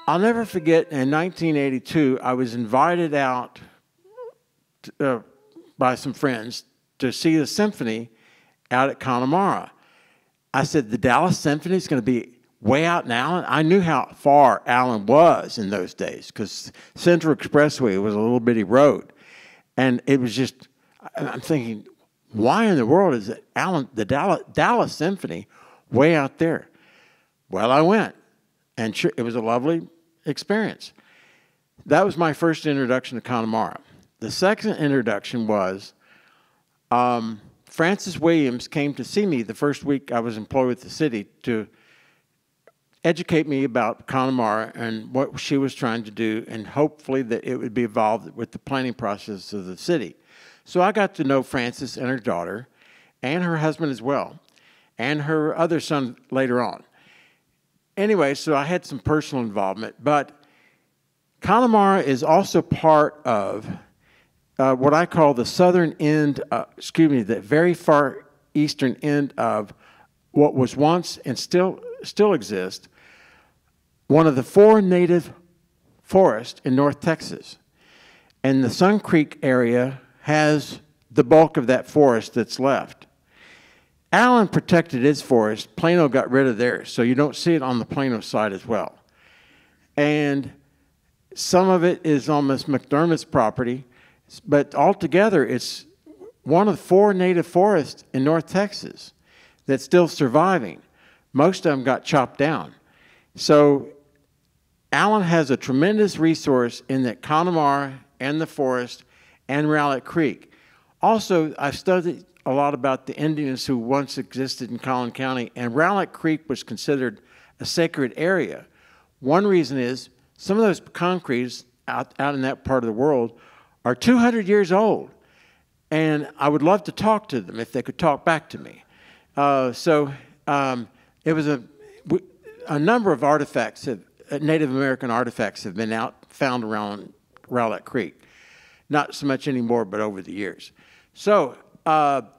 I'll never forget, in 1982, I was invited out by some friends to see the symphony out at Connemara. I said, the Dallas Symphony is going to be way out in Allen? I knew how far Allen was in those days because Central Expressway was a little bitty road. And it was just, I'm thinking, why in the world is it the Dallas Symphony way out there? Well, I went, and it was a lovely experience. That was my first introduction to Connemara. The second introduction was Frances Williams came to see me the first week I was employed with the city to educate me about Connemara and what she was trying to do, and hopefully that it would be involved with the planning process of the city. So I got to know Frances and her daughter, and her husband as well, and her other son later on. Anyway, so I had some personal involvement, but Connemara is also part of what I call the southern end, the very far eastern end of what was once and still exists, one of the 4 native forests in North Texas. And the Sun Creek area has the bulk of that forest that's left. Allen protected its forest. Plano got rid of theirs, so you don't see it on the Plano side as well. And some of it is on Miss McDermott's property, but altogether it's one of 4 native forests in North Texas that's still surviving. Most of them got chopped down. So Allen has a tremendous resource in that Connemara and the forest and Rowlett Creek. Also, I've studied a lot about the Indians who once existed in Collin County, and Rowlett Creek was considered a sacred area. One reason is some of those pecan trees out in that part of the world are 200 years old, and I would love to talk to them if they could talk back to me. It was a number of artifacts, Native American artifacts have been found around Rowlett Creek. Not so much anymore, but over the years. So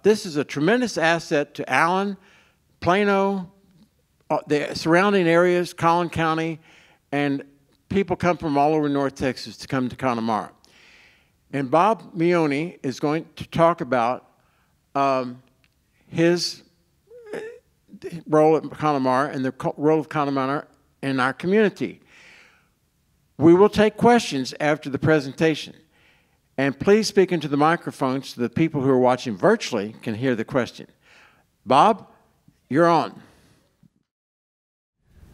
this is a tremendous asset to Allen, Plano, the surrounding areas, Collin County, and people come from all over North Texas to come to Connemara. And Bob Meone is going to talk about his role at Connemara and the role of Connemara in our community. We will take questions after the presentation. And please speak into the microphone so the people who are watching virtually can hear the question. Bob, you're on.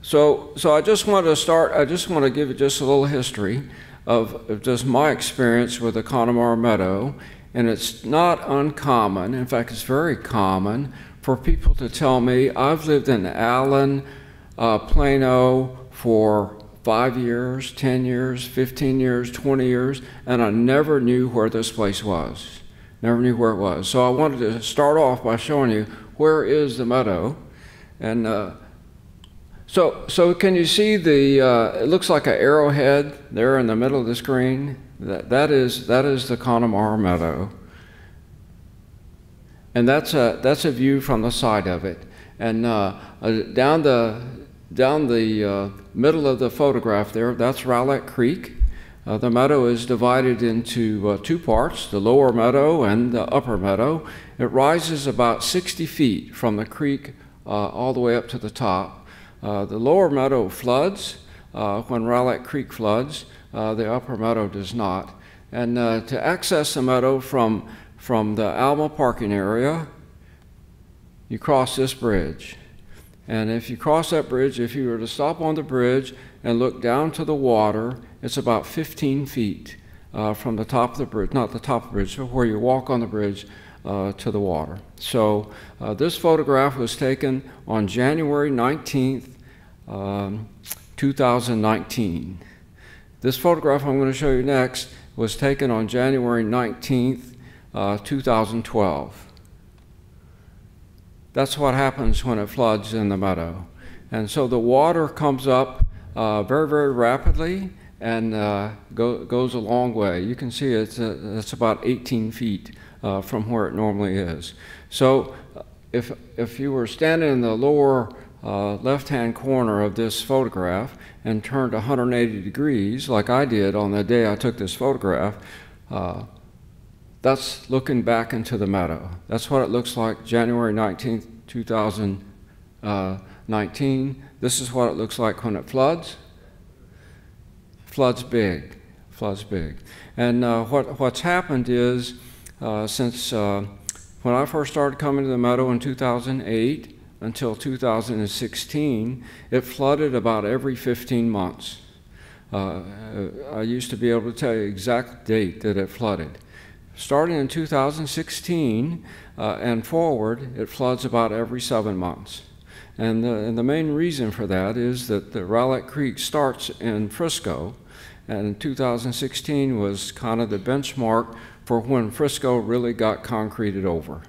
So I just want to start, I just want to give you just a little history of just my experience with the Connemara Meadow. And it's not uncommon, in fact, it's very common for people to tell me, I've lived in Allen, Plano for 5 years, 10 years, 15 years, 20 years, and I never knew where this place was. Never knew where it was. So I wanted to start off by showing you where is the meadow. And so can you see it looks like an arrowhead there in the middle of the screen? That is the Connemara Meadow. And that's a view from the side of it. And down the middle of the photograph there, that's Rowlett Creek. The meadow is divided into 2 parts, the lower meadow and the upper meadow. It rises about 60 feet from the creek all the way up to the top. The lower meadow floods when Rowlett Creek floods. The upper meadow does not. And to access the meadow from the Alma parking area, you cross this bridge. And if you cross that bridge, if you were to stop on the bridge and look down to the water, it's about 15 feet from the top of the bridge, not the top of the bridge, but where you walk on the bridge to the water. So this photograph was taken on January 19th, 2019. This photograph I'm going to show you next was taken on January 19th, 2012. That's what happens when it floods in the meadow. And so the water comes up very, very rapidly and goes a long way. You can see it's about 18 feet from where it normally is. So if you were standing in the lower left-hand corner of this photograph and turned 180 degrees, like I did on the day I took this photograph, that's looking back into the meadow. That's what it looks like January 19th, 2019. This is what it looks like when it floods. Floods big, floods big. And what's happened is, since when I first started coming to the meadow in 2008 until 2016, it flooded about every 15 months. I used to be able to tell you the exact date that it flooded. Starting in 2016 and forward, it floods about every 7 months. And the main reason for that is that the Rowlett Creek starts in Frisco, and 2016 was kind of the benchmark for when Frisco really got concreted over.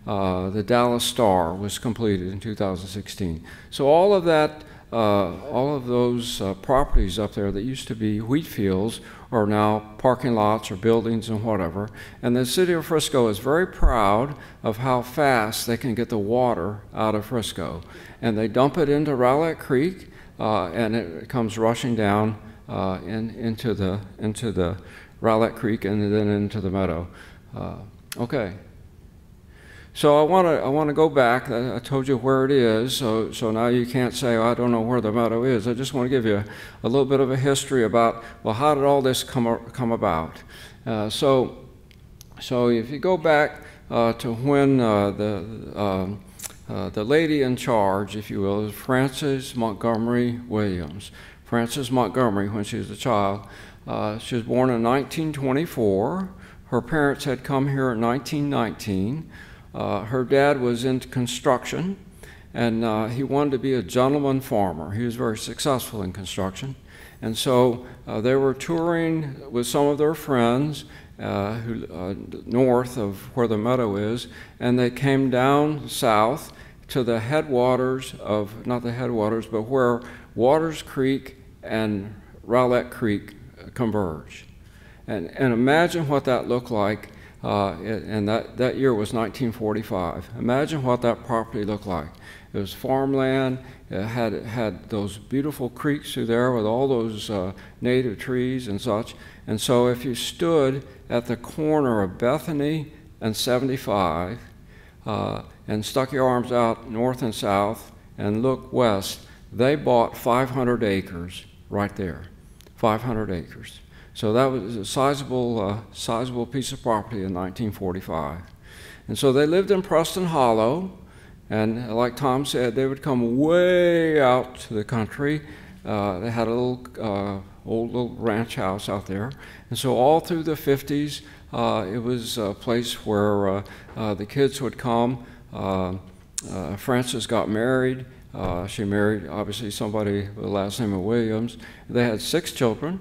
The Dallas Star was completed in 2016. So all of that, all of those properties up there that used to be wheat fields are now parking lots or buildings and whatever. And the city of Frisco is very proud of how fast they can get the water out of Frisco. And they dump it into Rowlett Creek, and it comes rushing down into the Rowlett Creek and then into the meadow. Okay. So I want to go back. I told you where it is, so now you can't say, oh, I don't know where the meadow is. I just want to give you a little bit of a history about, well, how did all this come about? So if you go back to when the lady in charge, if you will, is Frances Montgomery Williams. Frances Montgomery, when she was a child, she was born in 1924. Her parents had come here in 1919. Her dad was into construction, and he wanted to be a gentleman farmer. He was very successful in construction. And so they were touring with some of their friends north of where the meadow is, and they came down south to the headwaters of, not the headwaters, but where Waters Creek and Rowlett Creek converge. And imagine what that looked like. And that year was 1945. Imagine what that property looked like. It was farmland. It had those beautiful creeks through there with all those native trees and such. And so if you stood at the corner of Bethany and 75 and stuck your arms out north and south and looked west, they bought 500 acres right there, 500 acres. So that was a sizable piece of property in 1945. And so they lived in Preston Hollow, and like Tom said, they would come way out to the country. They had a little old little ranch house out there. And so all through the 50s, it was a place where the kids would come. Frances got married. She married, obviously, somebody with the last name of Williams. They had 6 children.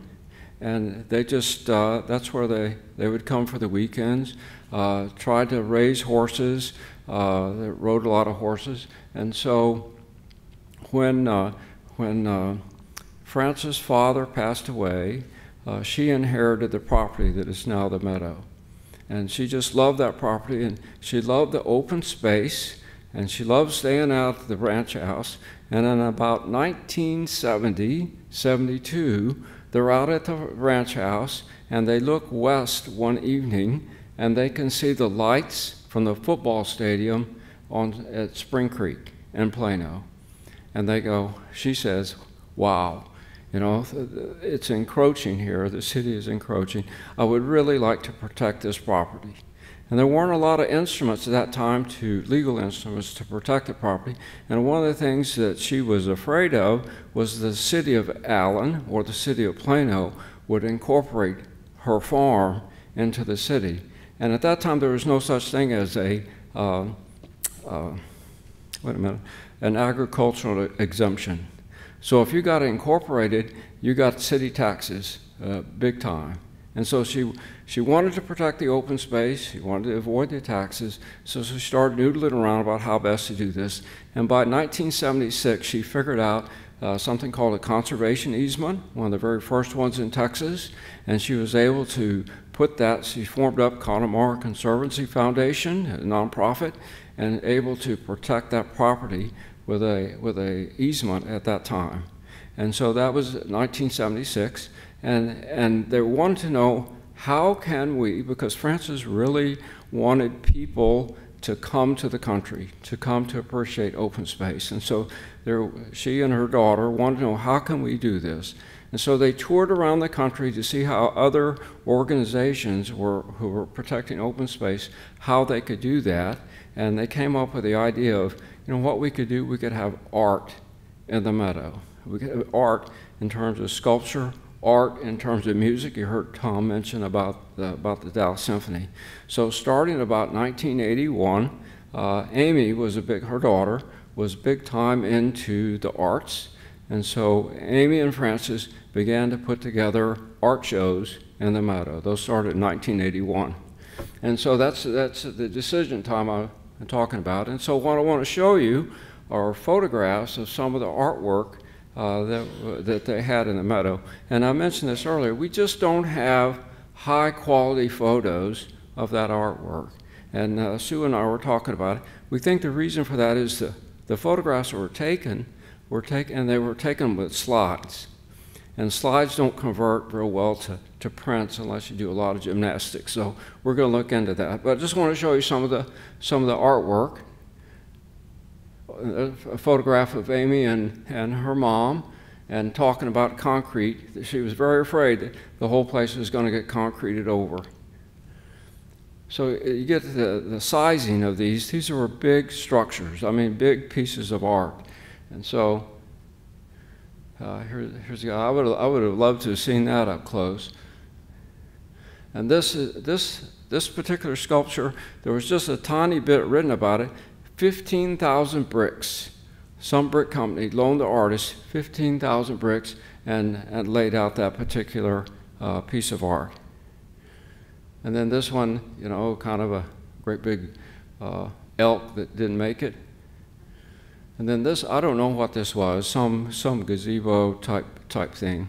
And they just, that's where they would come for the weekends, tried to raise horses, they rode a lot of horses. And so when Frances' father passed away, she inherited the property that is now the meadow. And she just loved that property, and she loved the open space, and she loved staying out at the ranch house. And in about 1970, 72, they're out at the ranch house, and they look west one evening, and they can see the lights from the football stadium at Spring Creek in Plano. And they go, she says, wow, you know, it's encroaching here. The city is encroaching. I would really like to protect this property. And there weren't a lot of instruments at that time, legal instruments, to protect the property. And one of the things that she was afraid of was the city of Allen or the city of Plano would incorporate her farm into the city. And at that time, there was no such thing as an agricultural exemption. So if you got incorporated, you got city taxes big time. And so she wanted to protect the open space. She wanted to avoid the taxes. So she started noodling around about how best to do this. And by 1976, she figured out something called a conservation easement, one of the very first ones in Texas. And she was able to put that, she formed up Connemara Conservancy Foundation, a nonprofit, and able to protect that property with a easement at that time. And so that was 1976, and they wanted to know, how can we, because Frances really wanted people to come to the country, to come to appreciate open space. And so she and her daughter wanted to know, how can we do this? And so they toured around the country to see how other organizations who were protecting open space, how they could do that. And they came up with the idea of, what we could do, we could have art in the meadow. We could have art in terms of sculpture, art in terms of music. You heard Tom mention about the Dallas Symphony. So starting about 1981, Amy was her daughter was big time into the arts. And so Amy and Frances began to put together art shows in the meadow. Those started in 1981. And so that's the decision time I'm talking about. And so what I want to show you are photographs of some of the artwork that they had in the meadow. And I mentioned this earlier, we just don't have high quality photos of that artwork. And Sue and I were talking about it. We think the reason for that is the photographs that were taken, and they were taken with slides. And slides don't convert real well to prints unless you do a lot of gymnastics. So we're going to look into that. But I just want to show you some of the artwork. A photograph of Amy and her mom, and talking about concrete. She was very afraid that the whole place was going to get concreted over. So you get the sizing of these. These were big structures. I mean, big pieces of art. And so here's the guy. I would have loved to have seen that up close. And this particular sculpture, there was just a tiny bit written about it. 15,000 bricks. Some brick company loaned the artist 15,000 bricks and laid out that particular piece of art. And then this one, kind of a great big elk that didn't make it. And then this, I don't know what this was, some gazebo type thing.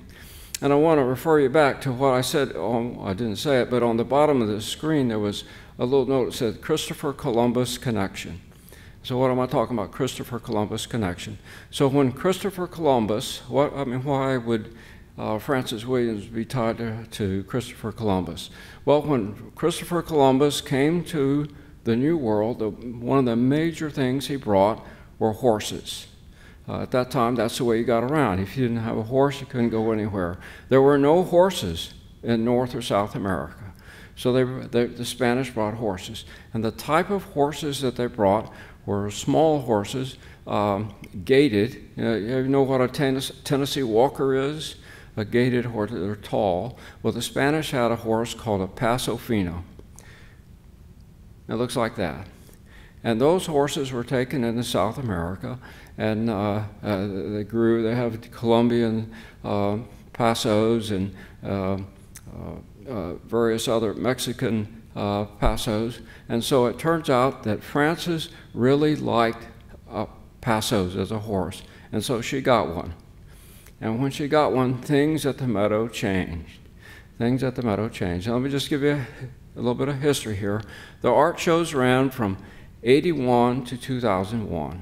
And I want to refer you back to what I said, I didn't say it, but on the bottom of the screen there was a little note that said Christopher Columbus Connection. So what am I talking about? Christopher Columbus Connection. So when Christopher Columbus, why would Francis Williams be tied to Christopher Columbus? Well, when Christopher Columbus came to the New World, one of the major things he brought were horses. At that time, that's the way you got around. If you didn't have a horse, you couldn't go anywhere. There were no horses in North or South America. So the Spanish brought horses. And the type of horses that they brought were small horses, gaited. You know what a Tennessee Walker is? A gaited horse. They're tall. Well, the Spanish had a horse called a Paso Fino. It looks like that. And those horses were taken into South America, and they grew. They have Colombian Pasos and various other Mexican Pasos. And so it turns out that Frances really liked Pasos as a horse, and so she got one. And when she got one, things at the meadow changed. Things at the meadow changed. Now, let me just give you a little bit of history here. The art shows ran from 81 to 2001.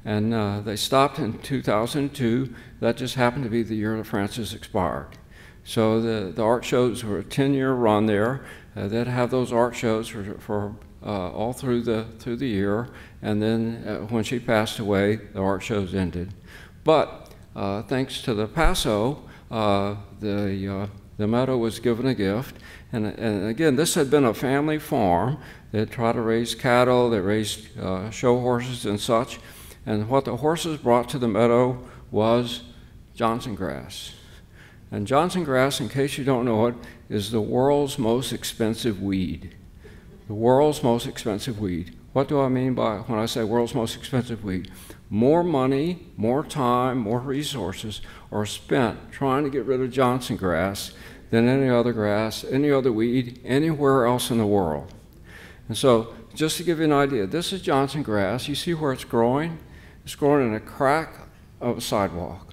And they stopped in 2002. That just happened to be the year that Frances expired. So the art shows were a 10-year run there. They'd have those art shows for all through the year. And then when she passed away, the art shows ended. But thanks to the Paso, the meadow was given a gift. And again, this had been a family farm. They tried to raise cattle, they raised show horses and such. And what the horses brought to the meadow was Johnson grass. And Johnson grass, in case you don't know it, is the world's most expensive weed. The world's most expensive weed. What do I mean by when I say world's most expensive weed? More money, more time, more resources are spent trying to get rid of Johnson grass than any other grass, any other weed, anywhere else in the world. And so, just to give you an idea, this is Johnson grass. You see where it's growing? It's growing in a crack of a sidewalk.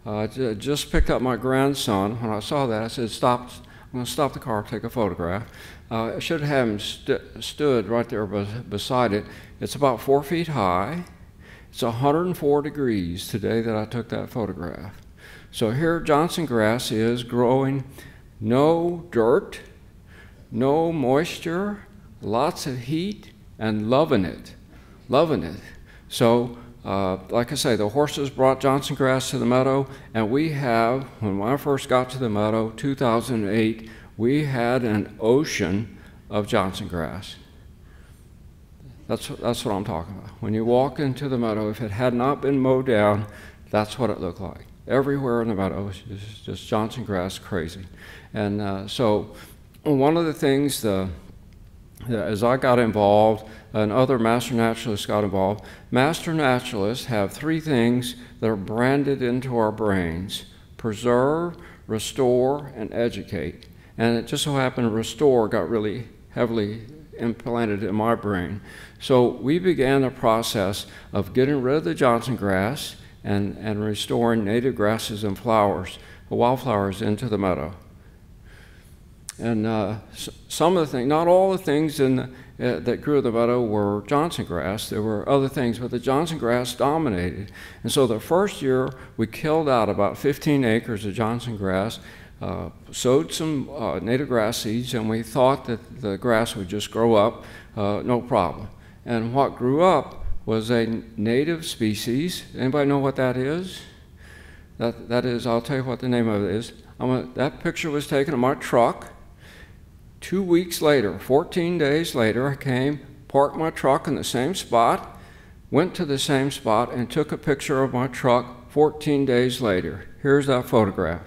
I just picked up my grandson. When I saw that, I said, "Stop! I'm going to stop the car, take a photograph." I should have him stood right there beside it. It's about 4 feet high. It's 104 degrees today that I took that photograph. So here Johnson grass is growing, no dirt, no moisture, lots of heat, and loving it, loving it. So like I say, the horses brought Johnson grass to the meadow, and we have, when I first got to the meadow, 2008, we had an ocean of Johnson grass. That's what I'm talking about. When you walk into the meadow, if it had not been mowed down, that's what it looked like. Everywhere in the meadow is just Johnson grass crazy. And so one of the things, as I got involved and other master naturalists got involved, master naturalists have three things that are branded into our brains: preserve, restore, and educate. And it just so happened restore got really heavily implanted in my brain. So we began a process of getting rid of the Johnson grass and restoring native grasses and flowers, wildflowers, into the meadow. And some of the things, not all the things that grew in the meadow were Johnson grass. There were other things, but the Johnson grass dominated. And so the first year, we killed out about 15 acres of Johnson grass, sowed some native grass seeds, and we thought that the grass would just grow up, no problem. And what grew up was a native species. Anybody know what that is? That is, I'll tell you what the name of it is. That picture was taken of my truck. 2 weeks later, 14 days later, I came, parked my truck in the same spot, went to the same spot, and took a picture of my truck 14 days later. Here's that photograph.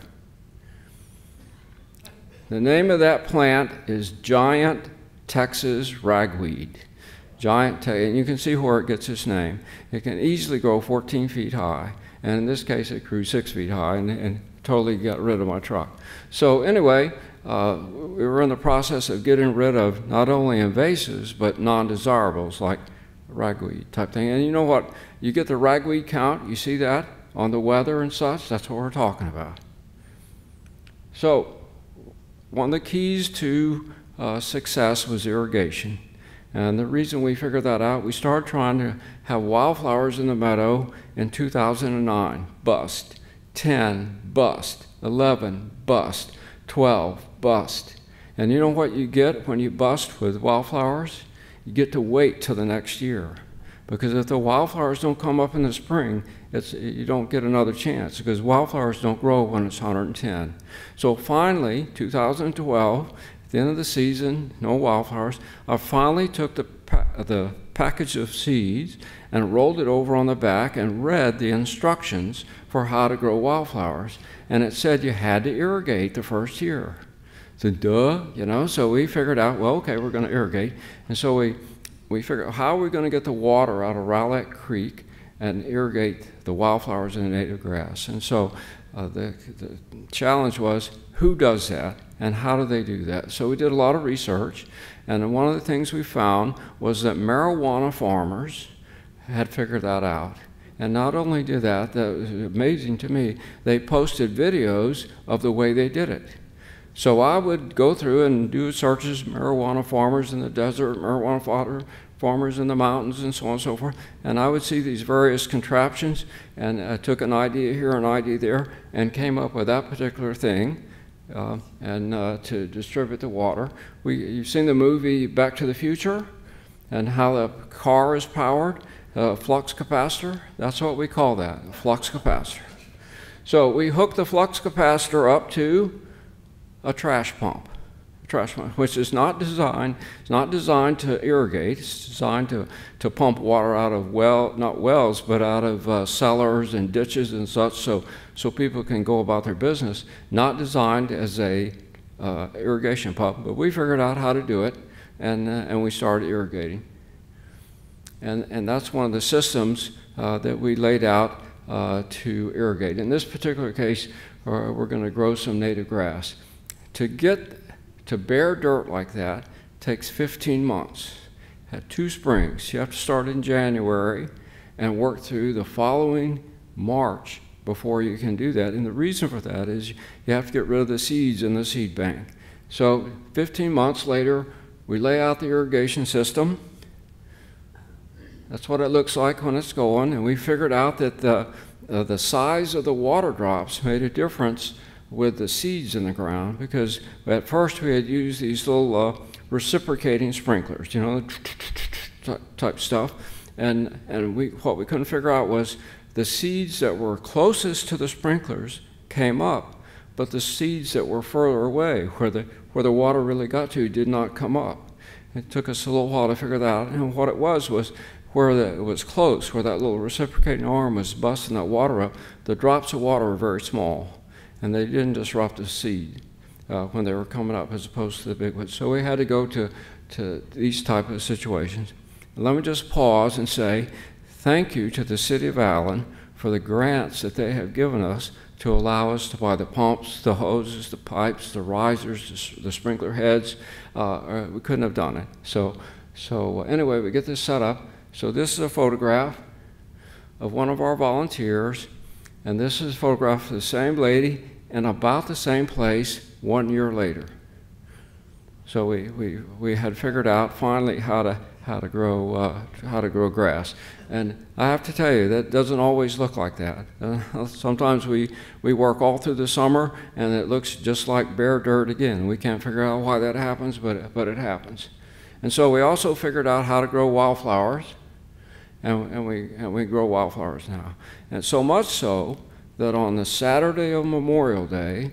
The name of that plant is giant Texas ragweed. And you can see where it gets its name. It can easily grow 14 feet high, and in this case it grew 6 feet high and totally got rid of my truck. So anyway, we were in the process of getting rid of not only invasives but non-desirables like ragweed type thing. And you know what? You get the ragweed count, you see that on the weather and such, that's what we're talking about. So one of the keys to success was irrigation. And the reason we figured that out, we started trying to have wildflowers in the meadow in 2009, bust. 10, bust. 11, bust. 12, bust. And you know what you get when you bust with wildflowers? You get to wait till the next year. Because if the wildflowers don't come up in the spring, you don't get another chance, because wildflowers don't grow when it's 110. So finally, 2012, at the end of the season, no wildflowers, I finally took the package of seeds and rolled it over on the back and read the instructions for how to grow wildflowers. And it said you had to irrigate the first year. So duh, you know, so we figured out, well, okay, we're going to irrigate. And so we figured out how are we going to get the water out of Rowlett Creek and irrigate the wildflowers and the native grass. And so the challenge was, who does that and how do they do that? So we did a lot of research, and one of the things we found was that marijuana farmers had figured that out. And not only did that was amazing to me, they posted videos of the way they did it. So I would go through and do searches, marijuana farmers in the desert, marijuana farmers in the mountains, and so on and so forth. And I would see these various contraptions, and I took an idea here, an idea there, and came up with that particular thing, to distribute the water. You've seen the movie Back to the Future, and how the car is powered, flux capacitor. That's what we call that, a flux capacitor. So we hooked the flux capacitor up to a trash pump, which is not designed to irrigate. It's designed to pump water out of not wells, but out of cellars and ditches and such, so people can go about their business. Not designed as a irrigation pump, but we figured out how to do it, and we started irrigating. And that's one of the systems that we laid out to irrigate. In this particular case, we're going to grow some native grass. To get to bare dirt like that takes 15 months. Had 2 springs. You have to start in January and work through the following March before you can do that. And the reason for that is you have to get rid of the seeds in the seed bank. So 15 months later, we lay out the irrigation system. That's what it looks like when it's going. And we figured out that the size of the water drops made a difference with the seeds in the ground, because at first we had used these little reciprocating sprinklers, you know, type stuff. And what we couldn't figure out was the seeds that were closest to the sprinklers came up, but the seeds that were further away, where the water really got to, did not come up. It took us a little while to figure that out. And what it was where it was close, where that little reciprocating arm was busting that water up, the drops of water were very small, and they didn't disrupt the seed when they were coming up, as opposed to the big ones. So we had to go to these type of situations. Let me just pause and say thank you to the City of Allen for the grants that they have given us to allow us to buy the pumps, the hoses, the pipes, the risers, the sprinkler heads. We couldn't have done it. So anyway, we get this set up. So this is a photograph of one of our volunteers, and this is a photograph of the same lady in about the same place 1 year later. So we had figured out finally how to grow grass. And I have to tell you, that doesn't always look like that. Sometimes we work all through the summer and it looks just like bare dirt again. We can't figure out why that happens, but it happens. And so we also figured out how to grow wildflowers, and we grow wildflowers now. And so much so that on the Saturday of Memorial Day,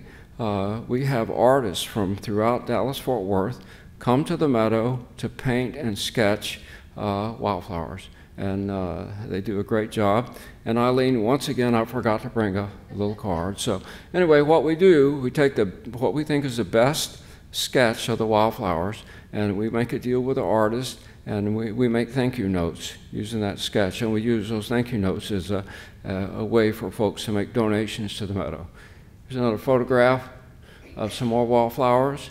we have artists from throughout Dallas-Fort Worth come to the meadow to paint and sketch wildflowers. And they do a great job. And Eileen, once again, I forgot to bring a little card. So anyway, what we do, we take what we think is the best sketch of the wildflowers, and we make a deal with the artist, and we make thank you notes using that sketch. And we use those thank you notes as a way for folks to make donations to the meadow. Here's another photograph of some more wildflowers.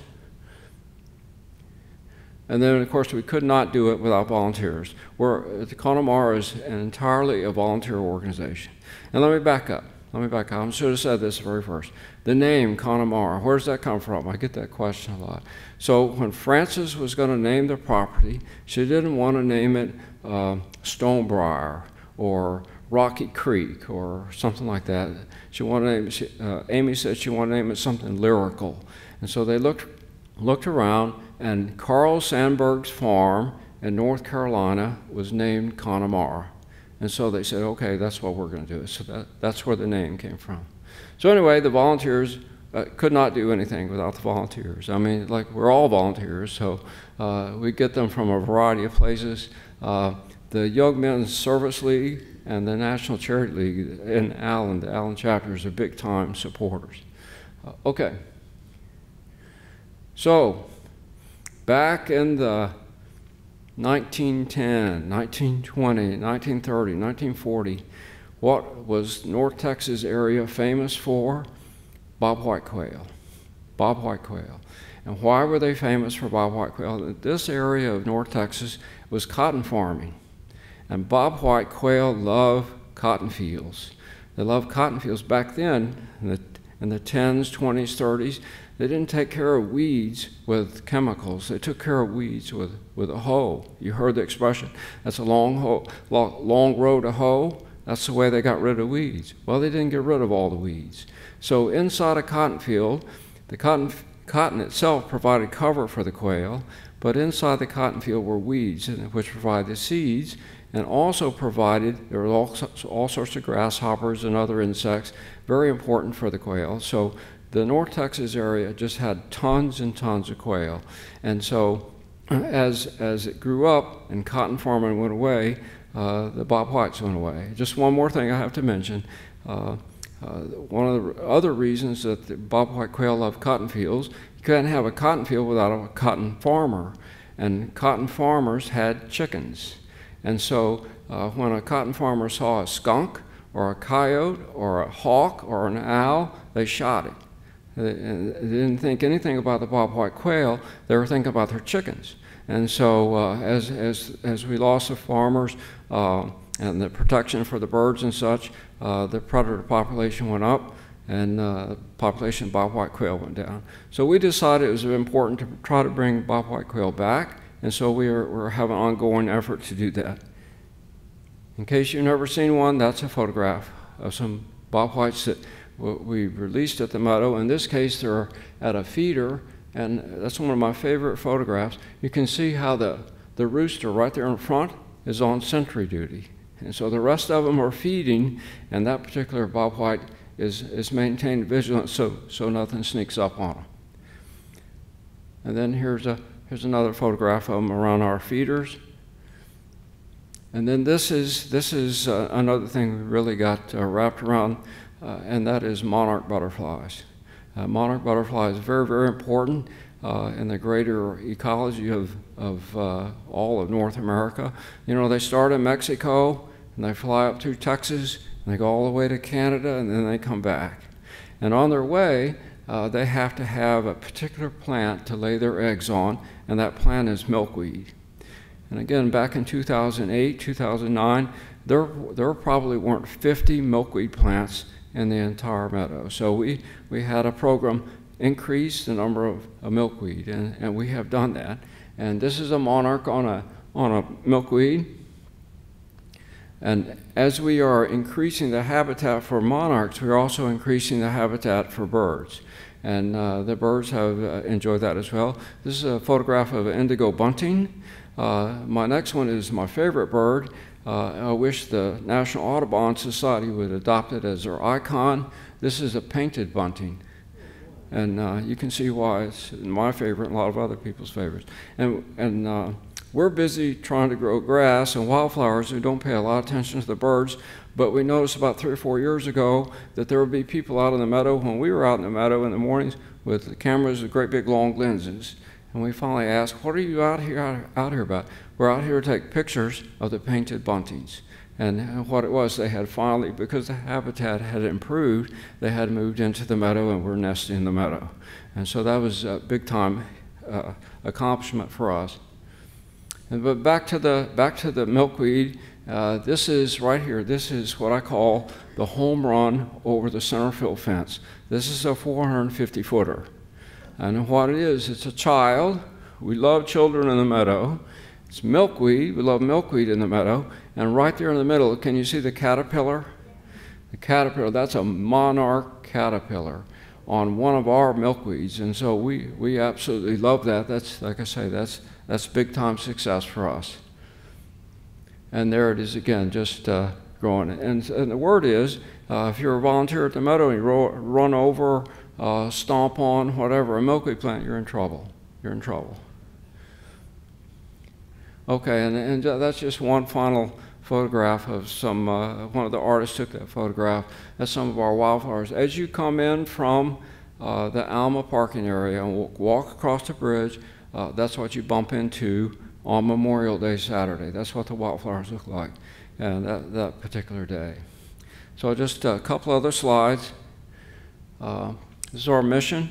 And then, of course, we could not do it without volunteers. The Connemara is entirely a volunteer organization. And let me back up. I should have said this very first. The name Connemara, where does that come from? I get that question a lot. So when Frances was going to name the property, she didn't want to name it Stonebriar or Rocky Creek or something like that. She wanted to name Amy said she wanted to name it something lyrical. And so they looked around, and Carl Sandburg's farm in North Carolina was named Connemara. And so they said, okay, that's what we're going to do. So that's where the name came from. So anyway, the volunteers could not do anything without the volunteers. I mean, like, we're all volunteers, so we get them from a variety of places. The Young Men's Service League and the National Charity League in Allen, the Allen chapters, are big-time supporters. Okay. So, back in the 1910, 1920, 1930, 1940, what was North Texas area famous for? Bobwhite quail. Bobwhite quail. And why were they famous for bobwhite quail? This area of North Texas was cotton farming. And bobwhite quail love cotton fields. They loved cotton fields. Back then, in the 10s, 20s, 30s, they didn't take care of weeds with chemicals. They took care of weeds with a hoe. You heard the expression, that's a long row to hoe. That's the way they got rid of weeds. Well, they didn't get rid of all the weeds. So inside a cotton field, the cotton itself provided cover for the quail, but inside the cotton field were weeds, which provided the seeds, and also provided, there were all sorts of grasshoppers and other insects, very important for the quail. So the North Texas area just had tons and tons of quail. And so as it grew up and cotton farming went away, the bobwhites went away. Just one more thing I have to mention. One of the other reasons that the bobwhite quail love cotton fields, you couldn't have a cotton field without a cotton farmer. And cotton farmers had chickens. And so when a cotton farmer saw a skunk or a coyote or a hawk or an owl, they shot it. They didn't think anything about the bobwhite quail. They were thinking about their chickens. And so as we lost the farmers and the protection for the birds and such, the predator population went up, and the population of bobwhite quail went down. So we decided it was important to try to bring bobwhite quail back, and so we're having an ongoing effort to do that. In case you've never seen one, that's a photograph of some bobwhites that we released at the meadow. In this case, they're at a feeder, and that's one of my favorite photographs. You can see how the rooster right there in front is on sentry duty. And so the rest of them are feeding, and that particular bobwhite is maintained vigilant so nothing sneaks up on them. And then here's another photograph of them around our feeders. And then this is another thing we really got wrapped around, and that is monarch butterflies. Monarch butterflies is very, very important in the greater ecology of all of North America. You know, they start in Mexico, and they fly up through Texas, and they go all the way to Canada, and then they come back. And on their way, they have to have a particular plant to lay their eggs on, and that plant is milkweed. And again, back in 2008, 2009, there probably weren't 50 milkweed plants in the entire meadow. So we had a program increase the number of milkweed, and we have done that. And this is a monarch on a milkweed. And as we are increasing the habitat for monarchs, we're also increasing the habitat for birds. And the birds have enjoyed that as well. This is a photograph of an indigo bunting. My next one is my favorite bird. I wish the National Audubon Society would adopt it as their icon. This is a painted bunting. And you can see why it's my favorite and a lot of other people's favorites. And we're busy trying to grow grass and wildflowers. We don't pay a lot of attention to the birds, but we noticed about 3 or 4 years ago that there would be people out in the meadow when we were out in the meadow in the mornings with the cameras with great big long lenses. And we finally asked, what are you out here about? We're out here to take pictures of the painted buntings. And what it was, they had finally, because the habitat had improved, they had moved into the meadow and were nesting in the meadow. And so that was a big time accomplishment for us. But back to the milkweed, this is right here. This is what I call the home run over the center field fence. This is a 450-footer. And what it is, it's a child. We love children in the meadow. It's milkweed. We love milkweed in the meadow. And right there in the middle, can you see the caterpillar? The caterpillar, that's a monarch caterpillar on one of our milkweeds. And so we absolutely love that. That's, like I say, that's big time success for us. And there it is again, just growing. And the word is, if you're a volunteer at the meadow and you run over, stomp on, whatever, a milkweed plant, you're in trouble. You're in trouble. Okay, and that's just one final photograph of some, one of the artists took that photograph. That's some of our wildflowers. As you come in from the Alma parking area and walk across the bridge, that's what you bump into on Memorial Day Saturday. That's what the wildflowers look like, and that particular day. So just a couple other slides. This is our mission,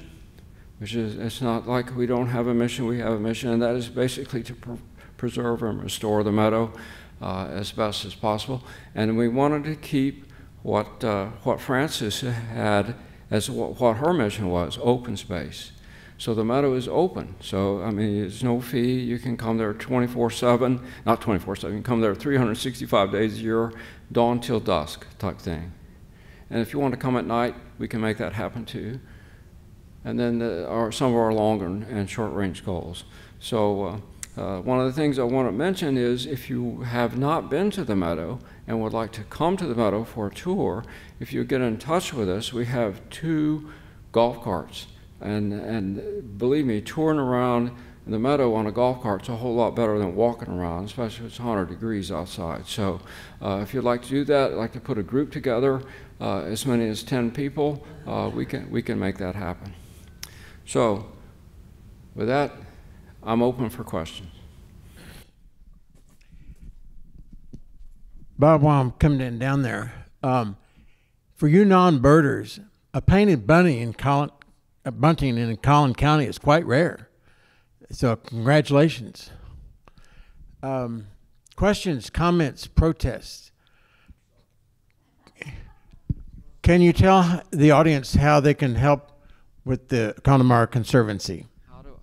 which is, it's not like we don't have a mission, we have a mission, and that is basically to preserve and restore the meadow as best as possible. And we wanted to keep what Frances had as what her mission was, open space. So the meadow is open. So, I mean, it's no fee. You can come there 24/7, not 24/7, you can come there 365 days a year, dawn till dusk type thing. And if you want to come at night, we can make that happen too. And then some of our longer and short range goals. So one of the things I want to mention is if you have not been to the meadow and would like to come to the meadow for a tour, if you get in touch with us, we have 2 golf carts. And believe me, touring around the meadow on a golf cart is a whole lot better than walking around, especially if it's 100 degrees outside. So if you'd like to do that, like to put a group together, as many as 10 people, we can make that happen. So with that, I'm open for questions. Bob, while I'm coming in down there, for you non-birders, a painted bunting in Collin County is quite rare. So congratulations. Questions, comments, protests? Can you tell the audience how they can help with the Connemara Conservancy?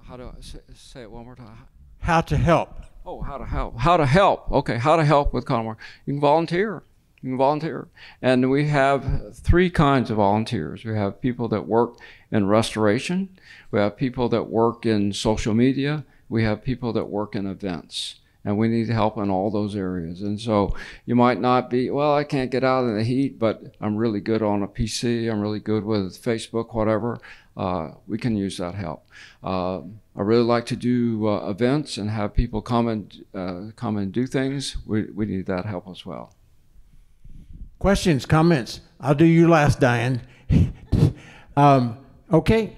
How do I say it one more time? How to help. Oh, how to help. How to help. Okay, how to help with Connemara. You can volunteer. You can volunteer. And we have three kinds of volunteers. We have people that work in restoration. We have people that work in social media. We have people that work in events. And we need help in all those areas. And so you might not be, well, I can't get out in the heat, but I'm really good on a PC. I'm really good with Facebook, whatever. We can use that help. I really like to do events and have people come and do things. We need that help as well. Questions, comments? I'll do you last, Diane. Okay.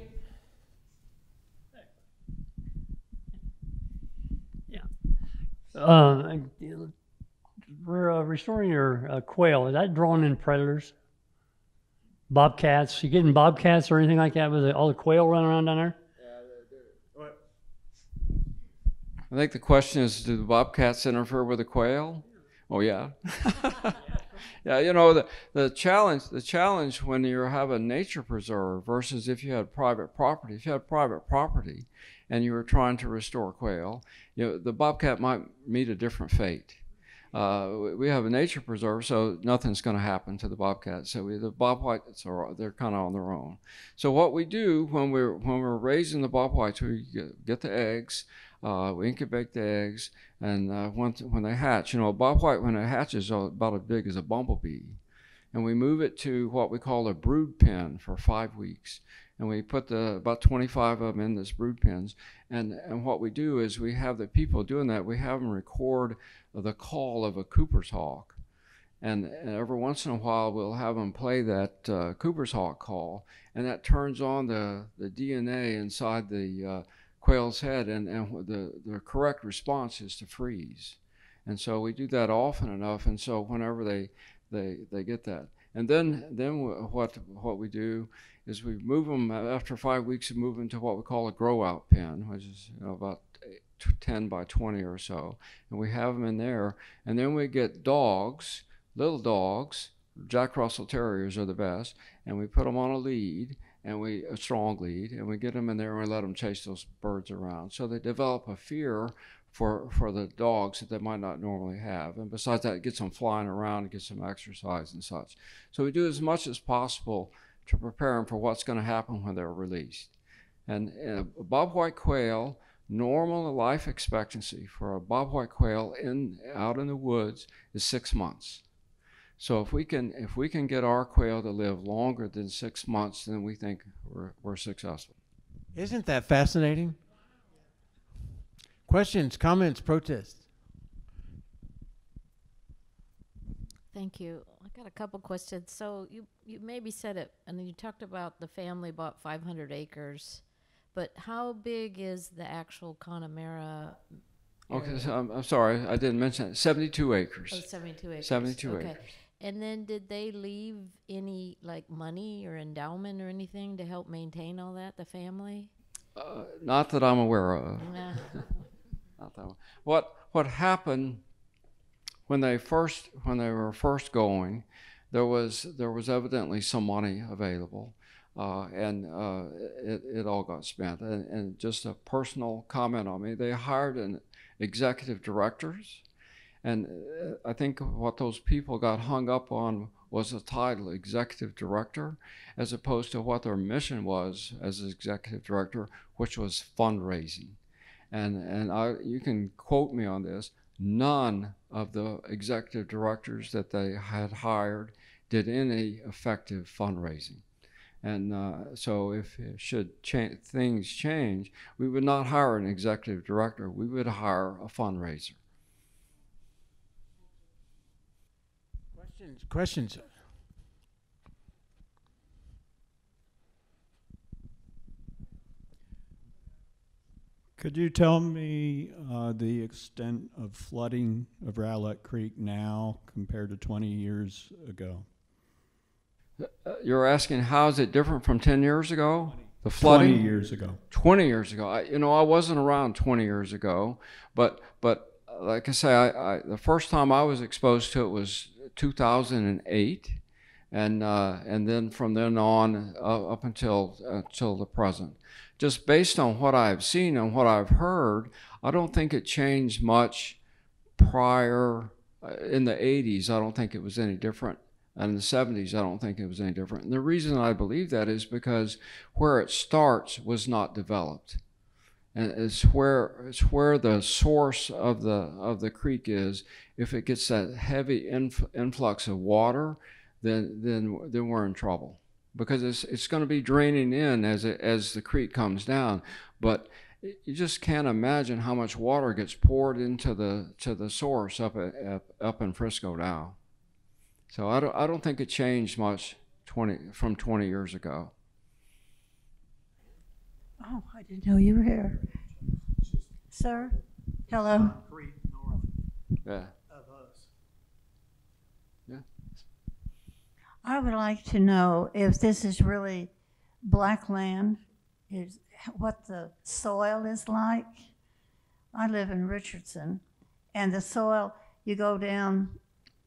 We're restoring your quail. Is that drawing in predators? Bobcats? You getting bobcats or anything like that with all the quail running around down there? I think the question is, do the bobcats interfere with the quail? Oh yeah. Yeah, you know, the challenge when you have a nature preserve versus if you had private property. If you had private property and you were trying to restore quail, you know, the bobcat might meet a different fate. We have a nature preserve, so nothing's going to happen to the bobcat. So the bobwhites they're kind of on their own. So what we do when we're raising the bobwhites, we get the eggs, we incubate the eggs, and when they hatch, you know, a bobwhite when it hatches is about as big as a bumblebee, and we move it to what we call a brood pen for 5 weeks. And we put about 25 of them in this brood pens. And what we do is we have the people doing that, we have them record the call of a Cooper's hawk. And every once in a while, we'll have them play that Cooper's hawk call. And that turns on the DNA inside the quail's head. And the correct response is to freeze. And so we do that often enough. And so whenever they get that. And then what we do is we move them, after 5 weeks, we move them to what we call a grow-out pen, which is, you know, about 10 by 20 or so. And we have them in there. And then we get dogs, little dogs, Jack Russell Terriers are the best, and we put them on a lead, and a strong lead, and we get them in there and we let them chase those birds around. So they develop a fear for the dogs that they might not normally have. And besides that, it gets them flying around and gets some exercise and such. So we do as much as possible to prepare them for what's going to happen when they're released. And a bobwhite quail, normal life expectancy for a bobwhite quail out in the woods is 6 months. So if we can get our quail to live longer than 6 months, then we think we're successful. Isn't that fascinating? Questions, comments, protests? Thank you. I got a couple questions. So you maybe said it, and then you talked about the family bought 500 acres, but how big is the actual Connemara area? Okay, so I'm sorry, I didn't mention it. 72 acres. Oh, 72 acres. 72 okay. acres. And then did they leave any like money or endowment or anything to help maintain all that, the family? Not that I'm aware of. Nah. Not that one. What happened when they were first going, there was evidently some money available, and it all got spent. And just a personal comment on me, they hired an executive directors, and I think what those people got hung up on was the title executive director, as opposed to what their mission was as executive director, which was fundraising. And you can quote me on this, none of the executive directors that they had hired did any effective fundraising. And so if things change, we would not hire an executive director, we would hire a fundraiser. Questions? Could you tell me the extent of flooding of Rowlett Creek now compared to 20 years ago? You're asking how is it different from 10 years ago? The flooding? 20 years ago. 20 years ago. I wasn't around 20 years ago, but like I say, the first time I was exposed to it was 2008, and then from then on up until the present. Just based on what I've seen and what I've heard, I don't think it changed much prior. In the 80s, I don't think it was any different. And in the 70s, I don't think it was any different. And the reason I believe that is because where it starts was not developed. And it's where the source of the creek is. If it gets that heavy influx of water, then we're in trouble, because it's going to be draining in as the creek comes down. But you just can't imagine how much water gets poured into the source up in Frisco now. So I don't think it changed much from 20 years ago. Oh, I didn't know you were here. Sir? Hello? Yeah. Yeah. I would like to know if this is really black land, is what the soil is like. I live in Richardson, and the soil, you go down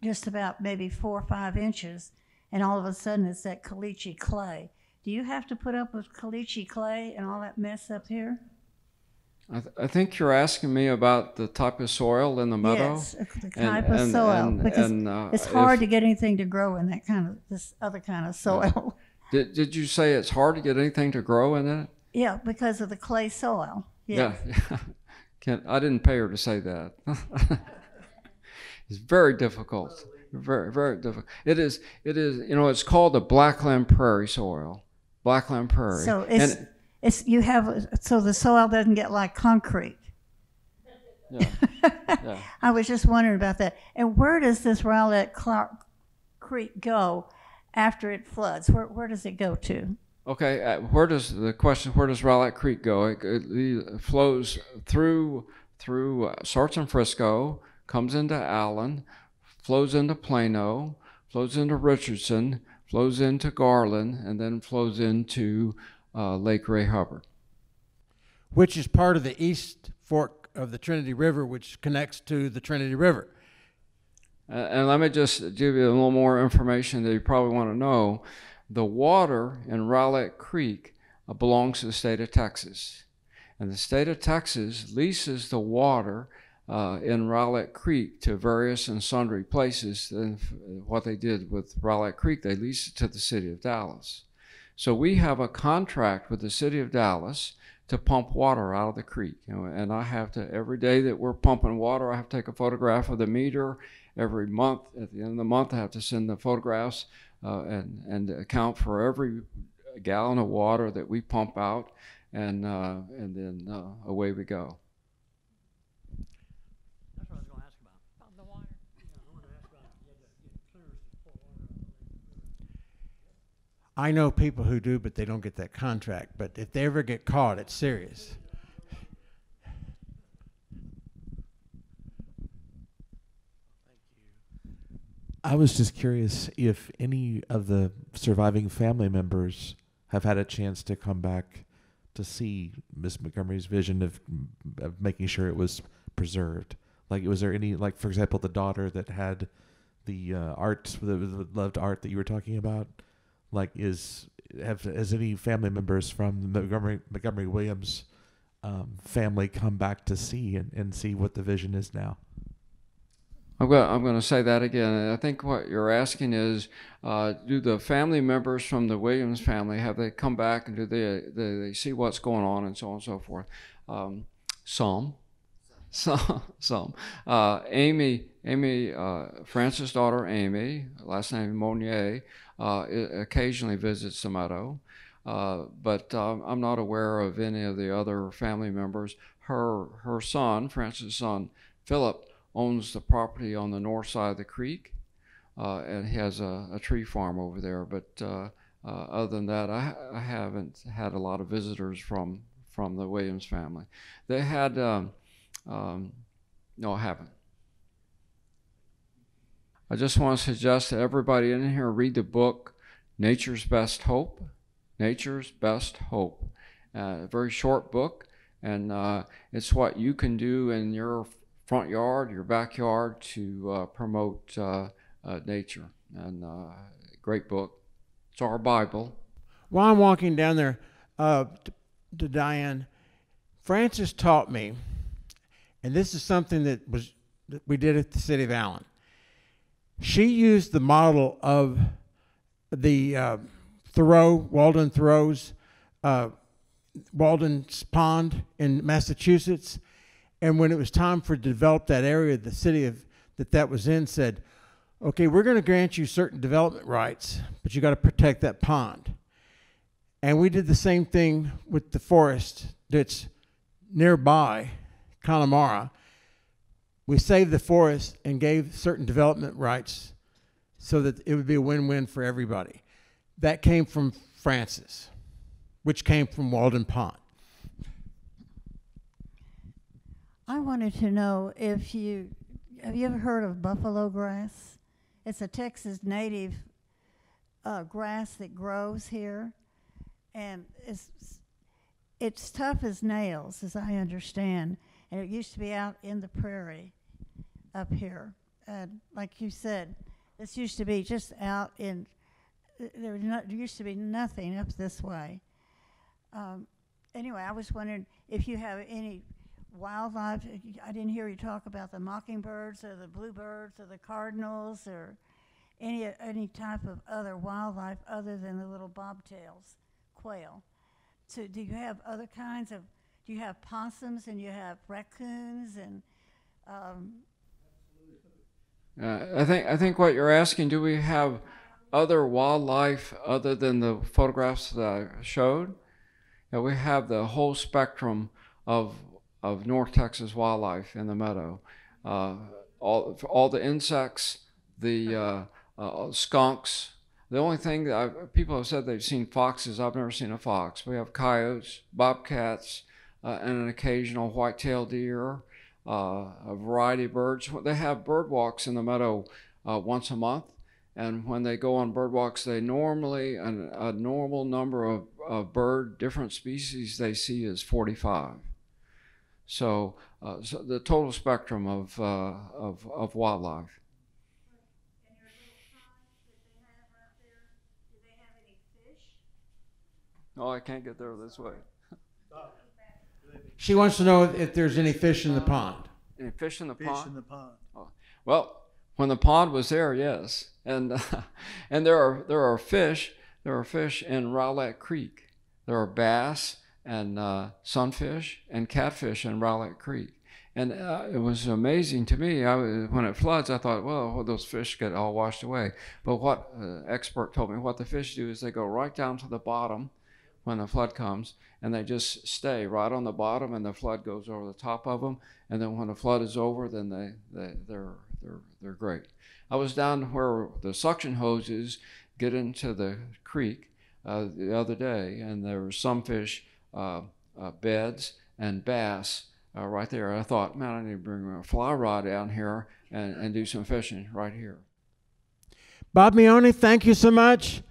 just about maybe 4 or 5 inches, and all of a sudden it's that caliche clay. Do you have to put up with caliche clay and all that mess up here? I think you're asking me about the type of soil in the meadow. Yes, the type of soil, because it's hard to get anything to grow in that kind of, this other kind of soil. Did you say it's hard to get anything to grow in it? Yeah, because of the clay soil. Yes. Yeah. I didn't pay her to say that. It's very difficult. Very, very difficult. It is, it's called the Blackland Prairie soil. Blackland Prairie. So so the soil doesn't get like concrete. Yeah. Yeah. I was just wondering about that. And where does this Rowlett Creek go after it floods? Where does it go to? Okay, where does Rowlett Creek go? It flows through starts in Frisco, comes into Allen, flows into Plano, flows into Richardson, flows into Garland, and then flows into Lake Ray Hubbard. Which is part of the East Fork of the Trinity River, which connects to the Trinity River. And let me just give you a little more information that you probably want to know. The water in Rowlett Creek belongs to the state of Texas. And the state of Texas leases the water in Rowlett Creek to various and sundry places. And what they did with Rowlett Creek, they leased it to the city of Dallas. So we have a contract with the city of Dallas to pump water out of the creek. And I have to, every day that we're pumping water, I have to take a photograph of the meter. Every month, at the end of the month, I have to send the photographs and account for every gallon of water that we pump out, and then away we go. That's what I was going to ask about the water. Yeah, I want to ask about clearance to pour water out. I know people who do, but they don't get that contract. But if they ever get caught, it's serious. I was just curious if any of the surviving family members have had a chance to come back to see Miss Montgomery's vision of making sure it was preserved. Like, was there any, like, for example, the daughter that had the art, the loved art that you were talking about? Like, has any family members from the Montgomery Williams family come back to see and see what the vision is now? I'm going to say that again. I think what you're asking is, do the family members from the Williams family, have they come back and do they see what's going on and so on and so forth? Some. Amy, Francis' daughter Amy, last name Monnier, occasionally visits the meadow, but I'm not aware of any of the other family members. Her son, Francis' son, Philip, owns the property on the north side of the creek, and he has a tree farm over there. But other than that, I haven't had a lot of visitors from the Williams family. They had, no, I haven't. I just want to suggest that everybody in here read the book, Nature's Best Hope. Nature's Best Hope. A very short book, and it's what you can do in your front yard, your backyard, to promote nature and Great book. It's our Bible. While I'm walking down there to Diane, Frances taught me, and this is something that we did at the City of Allen. She used the model of the Walden Thoreau's Walden's Pond in Massachusetts, and when it was time for to develop that area, the city that was in said, okay, we're going to grant you certain development rights, but you got to protect that pond. And we did the same thing with the forest that's nearby, Connemara. We saved the forest and gave certain development rights so that it would be a win-win for everybody. That came from Frances, which came from Walden Pond. I wanted to know have you ever heard of buffalo grass? It's a Texas native grass that grows here, and it's tough as nails, as I understand. And it used to be out in the prairie up here. Like you said, this used to be just out in, there used to be nothing up this way. Anyway, I was wondering if you have any wildlife. I didn't hear you talk about the mockingbirds or the bluebirds or the cardinals or any type of other wildlife other than the little bobtails, quail. So do you have other kinds of, do you have possums and you have raccoons and I think what you're asking, do we have other wildlife other than the photographs that I showed? Yeah, we have the whole spectrum of North Texas wildlife in the meadow. All the insects, the skunks. The only thing that people have said they've seen foxes. I've never seen a fox. We have coyotes, bobcats, and an occasional white-tailed deer, a variety of birds. They have bird walks in the meadow once a month, and when they go on bird walks, they normally, a normal number of bird, different species they see is 45. So, so the total spectrum of wildlife. and your little ponds that they have out there, do they have any fish? Oh, I can't get there this way. She wants to know if there's any fish in the pond. Any fish in the pond? Fish in the pond. Oh, well, when the pond was there, yes, and and there are fish. There are fish in Rowlett Creek. There are bass and sunfish and catfish in Rowlett Creek. And it was amazing to me. When it floods, I thought, well, those fish get all washed away. But what expert told me, what the fish do is they go right down to the bottom when the flood comes, and they just stay right on the bottom, and the flood goes over the top of them. And then when the flood is over, then they're great. I was down where the suction hoses get into the creek the other day, and there were some fish beds and bass right there. I thought, man, I need to bring a fly rod down here and do some fishing right here. Bob Meoni, thank you so much.